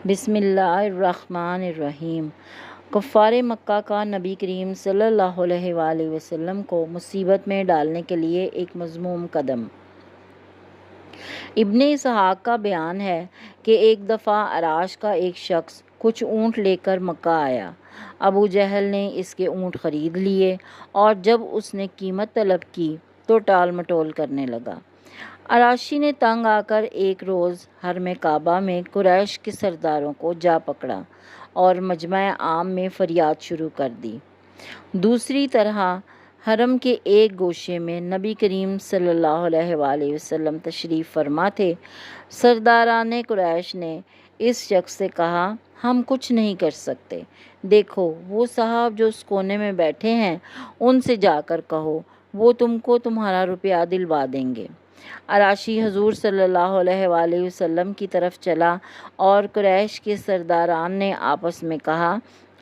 بسم اللہ الرحمن الرحیم۔ کفار مکہ کا نبی کریم صلی اللہ علیہ وآلہ وسلم کو مصیبت میں ڈالنے کے لیے ایک مذموم قدم۔ ابن اسحاق کا بیان ہے کہ ایک دفعہ عراش کا ایک شخص کچھ اونٹ لے کر مکہ آیا۔ ابو جہل نے اس کے اونٹ خرید لیے اور جب اس نے قیمت طلب کی تو ٹال مٹول کرنے لگا۔ عراشی نے تنگ آ کر ایک روز حرم کعبہ میں قریش کے سرداروں کو جا پکڑا اور مجمع عام میں فریاد شروع کر دی۔ دوسری طرح حرم کے ایک گوشے میں نبی کریم صلی اللہ علیہ وآلہ وسلم تشریف فرما تھے۔ سرداران قریش نے اس شخص سے کہا، ہم کچھ نہیں کر سکتے، دیکھو وہ صاحب جو اس کونے میں بیٹھے ہیں ان سے جا کر کہو، وہ تم کو تمہارا روپیہ دلوا دیں گے۔ عراشی حضور صلی اللہ علیہ وآلہ وسلم کی طرف چلا اور قریش کے سرداران نے آپس میں کہا،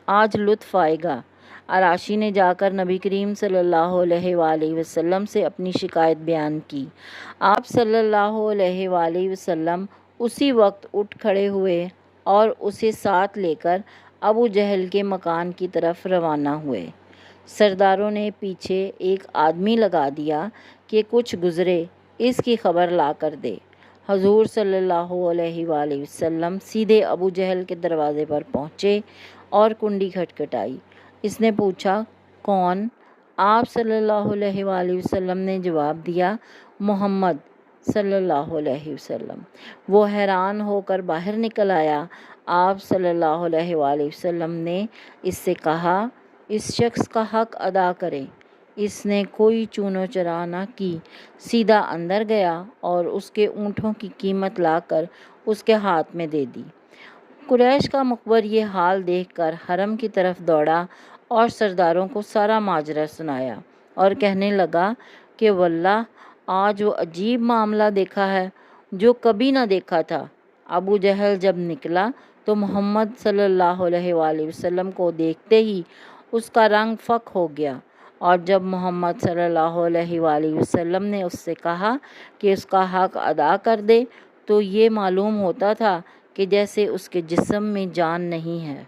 آج لطف آئے گا۔ عراشی نے جا کر نبی کریم صلی اللہ علیہ وآلہ وسلم سے اپنی شکایت بیان کی۔ آپ صلی اللہ علیہ وآلہ وسلم اسی وقت اٹھ کھڑے ہوئے اور اسے ساتھ لے کر ابو جہل کے مکان کی طرف روانہ ہوئے۔ سرداروں نے پیچھے ایک آدمی لگا دیا کہ کچھ گزرے اس کی خبر لا کر دے۔ حضور صلی اللہ علیہ وآلہ وسلم سیدھے ابو جہل کے دروازے پر پہنچے اور کنڈی کھٹکھٹائی۔ اس نے پوچھا، کون؟ آپ صلی اللہ علیہ وآلہ وسلم نے جواب دیا، محمد صلی اللہ علیہ وسلم۔ وہ حیران ہو کر باہر نکل آیا۔ آپ صلی اللہ علیہ وآلہ وسلم نے اس سے کہا، اس شخص کا حق ادا کرے۔ اس نے کوئی چون و چرا نہ کی، سیدھا اندر گیا اور اس کے اونٹوں کی قیمت لا کر اس کے ہاتھ میں دے دی۔ قریش کا مخبر یہ حال دیکھ کر حرم کی طرف دوڑا اور سرداروں کو سارا ماجرا سنایا اور کہنے لگا کہ واللہ آج وہ عجیب معاملہ دیکھا ہے جو کبھی نہ دیکھا تھا۔ ابو جہل جب نکلا تو محمد صلی اللہ علیہ وآلہ وسلم کو دیکھتے ہی اس کا رنگ فک ہو گیا، اور جب محمد صلی اللہ علیہ وآلہ وسلم نے اس سے کہا کہ اس کا حق ادا کر دے تو یہ معلوم ہوتا تھا کہ جیسے اس کے جسم میں جان نہیں ہے۔